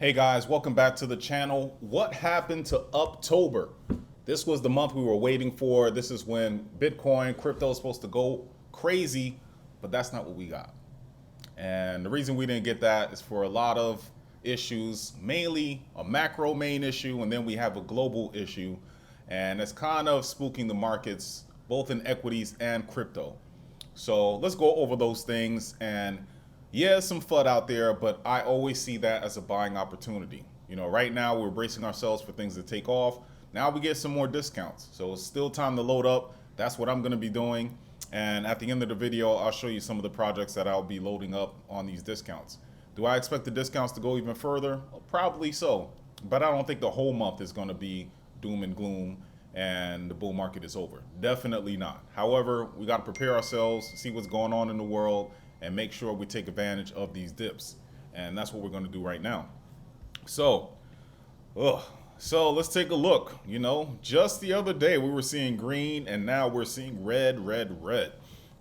Hey guys, welcome back to the channel. What happened to October? This was the month we were waiting for. This is when Bitcoin, crypto is supposed to go crazy, but that's not what we got. And the reason we didn't get that is for a lot of issues, mainly a macro main issue, and then we have a global issue. And it's kind of spooking the markets, both in equities and crypto. So let's go over those things. And yeah, some FUD out there, but I always see that as a buying opportunity. You know, right now we're bracing ourselves for things to take off. Now we get some more discounts. So it's still time to load up. That's what I'm going to be doing. And at the end of the video, I'll show you some of the projects that I'll be loading up on these discounts. Do I expect the discounts to go even further? Well, probably so. But I don't think the whole month is going to be doom and gloom and the bull market is over. Definitely not. However, we got to prepare ourselves, see what's going on in the world, and make sure we take advantage of these dips. And that's what we're going to do right now. So let's take a look. You know, just the other day we were seeing green and now we're seeing red, red, red.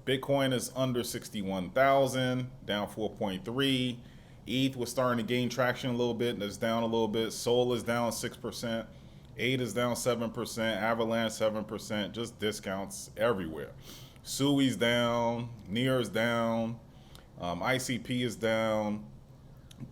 Bitcoin is under 61,000, down 4.3. ETH was starting to gain traction a little bit and it's down a little bit. Sol is down 6%. 8 is down 7%. Avalanche 7%. Just discounts everywhere. Sui's down. Near's down. ICP is down,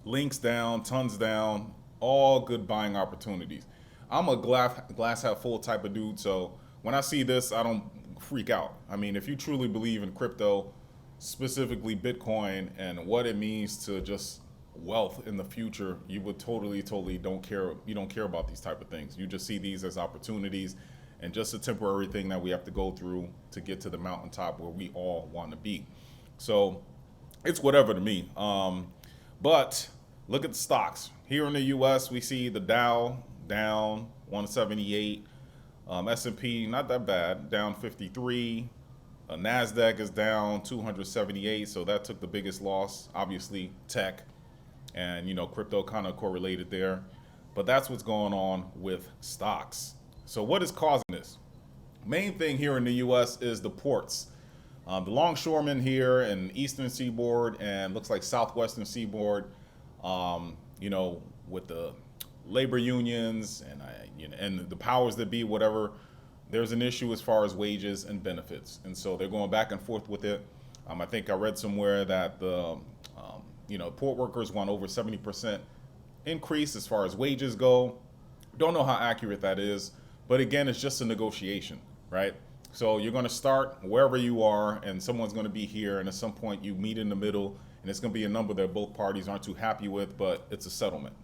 Link's down, tons down, all good buying opportunities. I'm a glass half full type of dude, so when I see this, I don't freak out. I mean, if you truly believe in crypto, specifically Bitcoin, and what it means to just wealth in the future, you would totally don't care. You don't care about these type of things. You just see these as opportunities and just a temporary thing that we have to go through to get to the mountaintop where we all want to be. So it's whatever to me. But look at the stocks. Here in the US, we see the Dow down 178. S&P, not that bad, down 53. NASDAQ is down 278, so that took the biggest loss. Obviously, tech and, you know, crypto kind of correlated there. But that's what's going on with stocks. So what is causing this? Main thing here in the US is the ports. The longshoremen here in Eastern Seaboard and looks like Southwestern Seaboard, you know, with the labor unions and the powers that be, whatever, there's an issue as far as wages and benefits. And so they're going back and forth with it. I think I read somewhere that the, port workers want over 70% increase as far as wages go. Don't know how accurate that is, but again, it's just a negotiation, right? So you're going to start wherever you are and someone's going to be here, and at some point you meet in the middle and it's going to be a number that both parties aren't too happy with, but it's a settlement.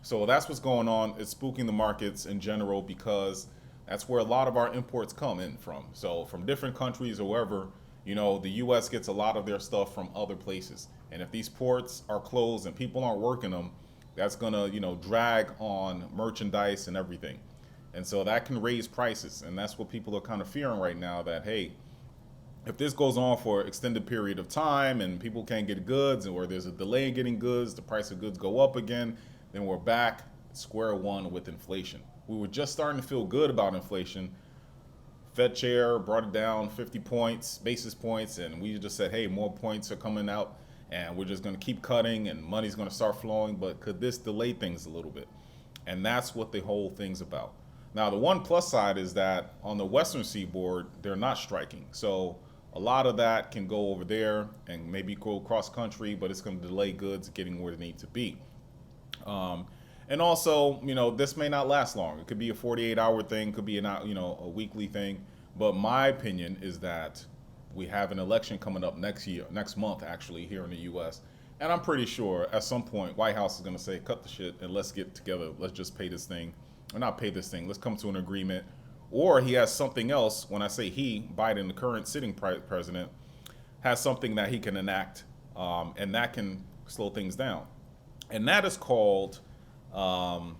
So that's what's going on. It's spooking the markets in general because that's where a lot of our imports come in from. So from different countries or wherever, you know, the US gets a lot of their stuff from other places. And if these ports are closed and people aren't working them, that's going to, you know, drag on merchandise and everything. And so that can raise prices, and that's what people are kind of fearing right now, that, hey, if this goes on for an extended period of time and people can't get goods or there's a delay in getting goods, the price of goods go up again, then we're back at square one with inflation. We were just starting to feel good about inflation. Fed chair brought it down 50 points, basis points, and we just said, hey, more points are coming out and we're just going to keep cutting and money's going to start flowing, but could this delay things a little bit? And that's what the whole thing's about. Now, the one plus side is that on the Western Seaboard, they're not striking. So a lot of that can go over there and maybe go cross country, but it's going to delay goods getting where they need to be. And also, you know, this may not last long. It could be a 48-hour thing, could be a weekly thing. But my opinion is that we have an election coming up next month, actually, here in the U.S. And I'm pretty sure at some point, White House is going to say, cut the shit and let's get together. Let's just pay this thing. Or not pay this thing, let's come to an agreement. Or he has something else. When I say he, Biden, the current sitting president, has something that he can enact, and that can slow things down. And that is called, I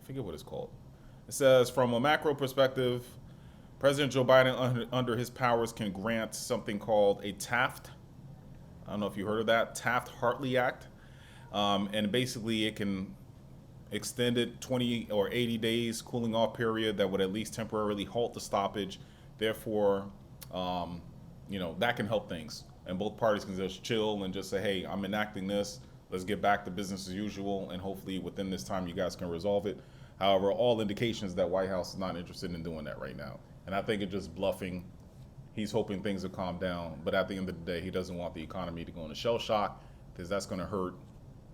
forget what it's called. It says, from a macro perspective, President Joe Biden, under his powers, can grant something called a Taft, I don't know if you heard of that, Taft-Hartley Act. And basically it can extended 20 or 80 days cooling off period that would at least temporarily halt the stoppage. Therefore, that can help things. And both parties can just chill and just say, hey, I'm enacting this. Let's get back to business as usual, and hopefully within this time you guys can resolve it. However, all indications that White House is not interested in doing that right now. And I think it's just bluffing. He's hoping things will calm down, but at the end of the day, he doesn't want the economy to go into shell shock, because that's going to hurt,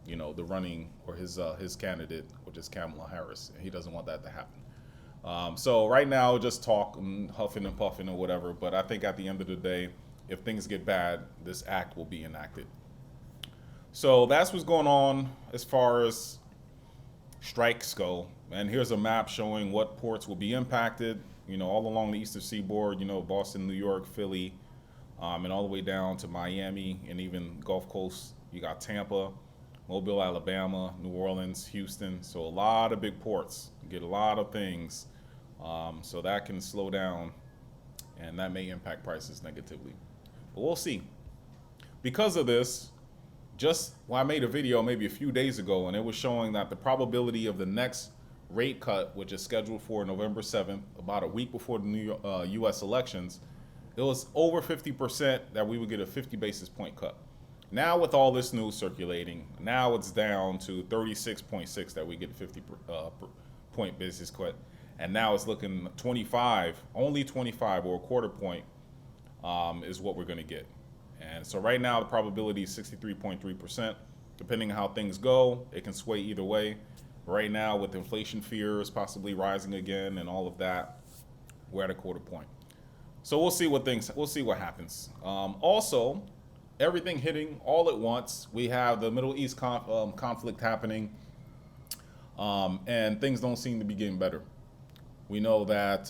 the running or his candidate, which is Kamala Harris. He doesn't want that to happen. So right now, just talk, and huffing and puffing or whatever. But I think at the end of the day, if things get bad, this act will be enacted. So that's what's going on as far as strikes go. And here's a map showing what ports will be impacted, all along the eastern seaboard, Boston, New York, Philly, and all the way down to Miami and even Gulf Coast. You got Tampa, Mobile, Alabama, New Orleans, Houston. So a lot of big ports. You get a lot of things. So that can slow down, and that may impact prices negatively. But we'll see. Because of this, I made a video maybe a few days ago, and it was showing that the probability of the next rate cut, which is scheduled for November 7th, about a week before the U.S. elections, it was over 50% that we would get a 50 basis point cut. Now with all this news circulating, now it's down to 36.6 that we get a 50 point basis cut. And now it's looking 25, only 25 or a quarter point is what we're going to get. And so right now the probability is 63.3%. Depending on how things go, it can sway either way. Right now, with inflation fears possibly rising again and all of that, we're at a quarter point. So we'll see what happens. Also, everything hitting all at once. We have the Middle East conflict happening, and things don't seem to be getting better. We know that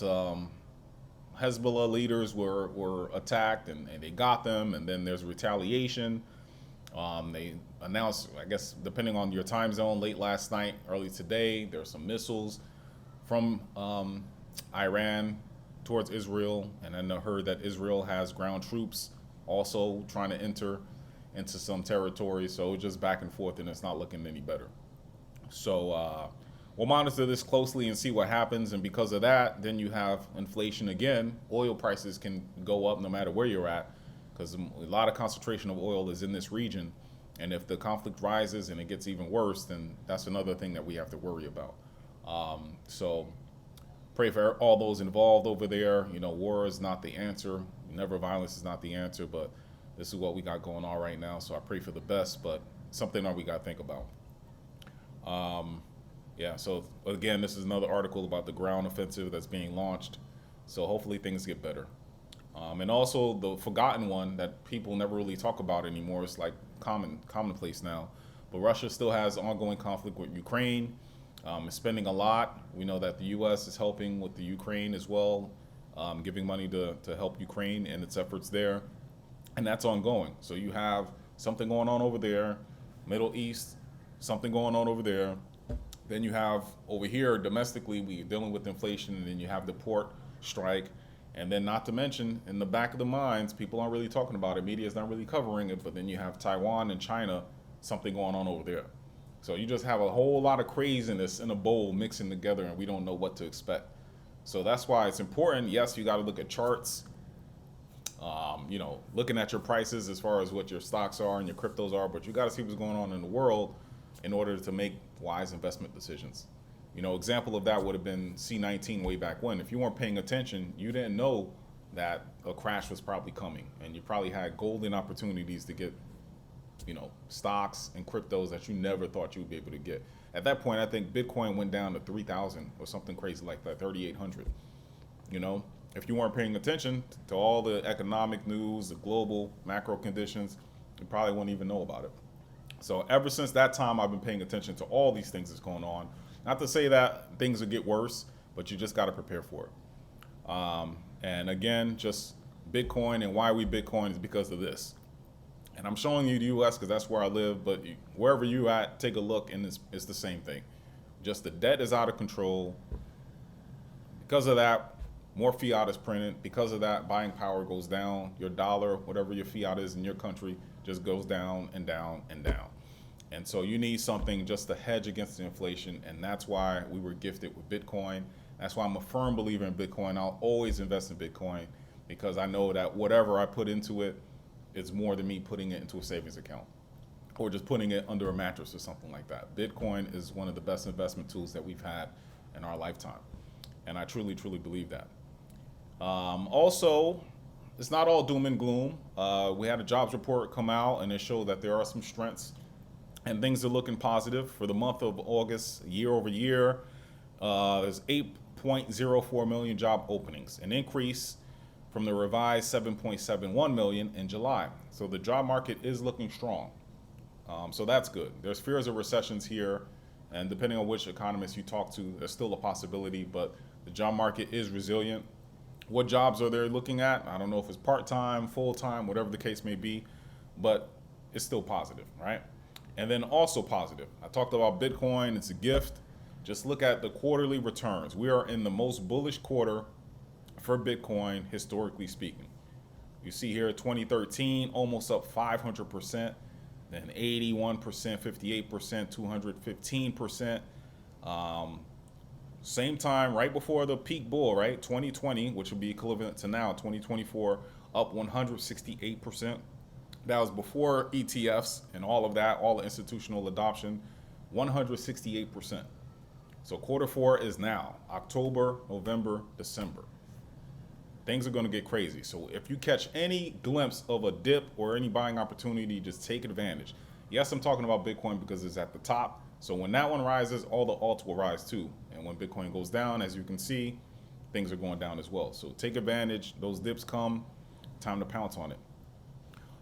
Hezbollah leaders were attacked, and they got them, and then there's retaliation. They announced, I guess, depending on your time zone, late last night, early today, there's some missiles from Iran towards Israel, and then I heard that Israel has ground troops also trying to enter into some territory. So just back and forth, and it's not looking any better. So we'll monitor this closely and see what happens. And because of that, then you have inflation again. Oil prices can go up no matter where you're at, because a lot of concentration of oil is in this region. And if the conflict rises and it gets even worse, then that's another thing that we have to worry about. So pray for all those involved over there. War is not the answer. Never violence is not the answer, but this is what we got going on right now. So I pray for the best, but something that we got to think about. So again, this is another article about the ground offensive that's being launched. So hopefully things get better. And also the forgotten one that people never really talk about anymore. It's like commonplace now. But Russia still has ongoing conflict with Ukraine. It's spending a lot. We know that the U.S. is helping with the Ukraine as well, giving money to help Ukraine and its efforts there. And that's ongoing. So you have something going on over there, Middle East, something going on over there. Then you have over here domestically, we're dealing with inflation, and then you have the port strike. And then not to mention, in the back of the minds, people aren't really talking about it. Media is not really covering it. But then you have Taiwan and China, something going on over there. So you just have a whole lot of craziness in a bowl mixing together, and we don't know what to expect. So that's why it's important. Yes, you got to look at charts, looking at your prices as far as what your stocks are and your cryptos are. But you got to see what's going on in the world in order to make wise investment decisions. Example of that would have been C19 way back when. If you weren't paying attention, you didn't know that a crash was probably coming, and you probably had golden opportunities to get, stocks and cryptos that you never thought you would be able to get. At that point, I think Bitcoin went down to 3,000 or something crazy like that, 3,800. If you weren't paying attention to all the economic news, the global macro conditions, you probably wouldn't even know about it. So ever since that time, I've been paying attention to all these things that's going on. Not to say that things will get worse, but you just got to prepare for it. And again, just Bitcoin, and why we Bitcoin is because of this. And I'm showing you the U.S. because that's where I live, but wherever you at, take a look, and it's the same thing. Just the debt is out of control. Because of that, more fiat is printed. Because of that, buying power goes down. Your dollar, whatever your fiat is in your country, just goes down and down and down. And so you need something just to hedge against the inflation, and that's why we were gifted with Bitcoin. That's why I'm a firm believer in Bitcoin. I'll always invest in Bitcoin, because I know that whatever I put into it is more than me putting it into a savings account. or just putting it under a mattress or something like that. Bitcoin is one of the best investment tools that we've had in our lifetime. And I truly, truly believe that. Also, it's not all doom and gloom. We had a jobs report come out and it showed that there are some strengths and things are looking positive. For the month of August, year over year, there's 8.04 million job openings, an increase from the revised 7.71 million in July. So the job market is looking strong. So that's good. There's fears of recessions here, and depending on which economist you talk to, there's still a possibility, but the job market is resilient. What jobs are they looking at? I don't know if it's part-time, full-time, whatever the case may be, but it's still positive, right? And then also positive, I talked about Bitcoin, it's a gift. Just look at the quarterly returns. We are in the most bullish quarter for Bitcoin, historically speaking. You see here 2013, almost up 500%, then 81%, 58%, 215%. Same time, right before the peak bull, right? 2020, which would be equivalent to now, 2024, up 168%. That was before ETFs and all of that, all the institutional adoption, 168%. So quarter four is now, October, November, December. Things are going to get crazy. So if you catch any glimpse of a dip or any buying opportunity, just take advantage. Yes, I'm talking about Bitcoin because it's at the top. So when that one rises, all the alts will rise too. And when Bitcoin goes down, as you can see, things are going down as well. So take advantage. Those dips come, time to pounce on it.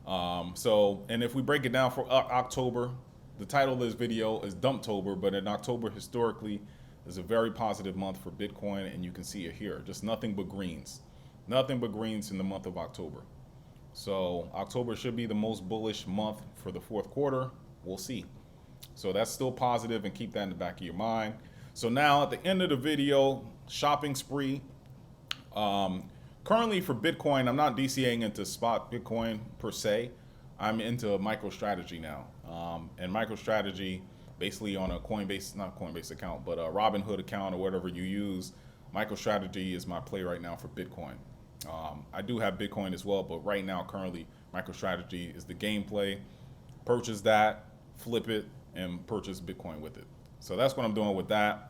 And if we break it down for October, the title of this video is Dumptober, but in October historically is a very positive month for Bitcoin, and you can see it here. Just nothing but greens. Nothing but greens in the month of October. So October should be the most bullish month for the fourth quarter. We'll see. So that's still positive, and keep that in the back of your mind. So now at the end of the video, shopping spree. Currently for Bitcoin, I'm not DCAing into spot Bitcoin per se. I'm into MicroStrategy now. And MicroStrategy, basically on a Coinbase, not Coinbase account, but a Robinhood account or whatever you use, MicroStrategy is my play right now for Bitcoin. I do have Bitcoin as well, but right now, currently, MicroStrategy is the gameplay. Purchase that, flip it, and purchase Bitcoin with it. So that's what I'm doing with that.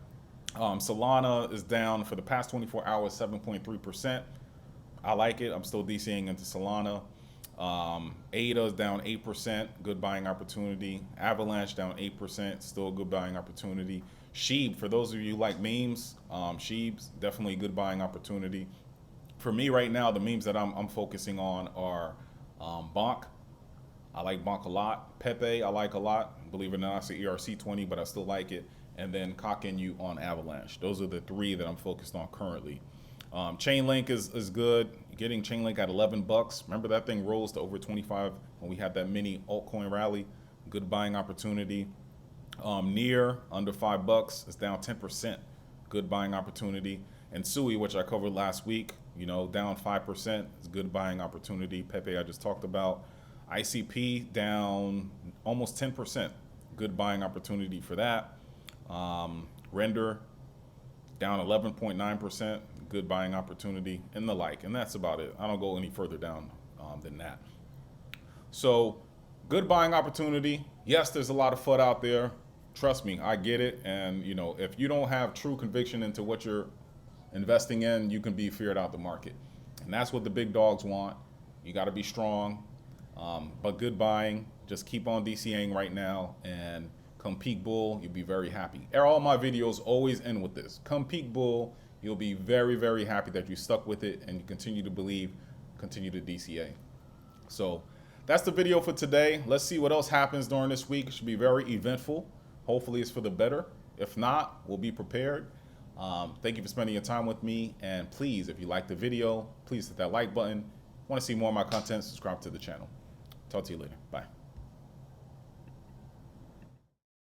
Solana is down for the past 24 hours, 7.3%. I like it. I'm still DCing into Solana. ADA is down 8%, good buying opportunity. Avalanche down 8%, still a good buying opportunity. Sheeb, for those of you who like memes, Sheeb's definitely a good buying opportunity. For me right now, the memes that I'm focusing on are Bonk. I like Bonk a lot. Pepe, I like a lot. Believe it or not, it's an ERC20, but I still like it. And then Cockinu on Avalanche. Those are the three that I'm focused on currently. Chainlink is good. Getting Chainlink at 11 bucks. Remember that thing rose to over 25 when we had that mini altcoin rally. Good buying opportunity. Near under 5 bucks. It's down 10%. Good buying opportunity. And Sui, which I covered last week, down 5%. It's good buying opportunity. Pepe, I just talked about. ICP down almost 10%. Good buying opportunity for that. Render down 11.9%. Good buying opportunity, and the like. And that's about it. I don't go any further down than that. So good buying opportunity. Yes, there's a lot of FUD out there. Trust me, I get it. And if you don't have true conviction into what you're investing in, you can be feared out the market. And that's what the big dogs want. You got to be strong. But good buying. Just keep on DCAing right now, and come peak bull, you'll be very happy. All my videos always end with this. Come peak bull, you'll be very, very happy that you stuck with it and you continue to believe, continue to DCA. So that's the video for today. Let's see what else happens during this week. It should be very eventful. Hopefully it's for the better. If not, we'll be prepared. Thank you for spending your time with me. And please, if you like the video, please hit that like button. Want to see more of my content, subscribe to the channel. Talk to you later. Bye.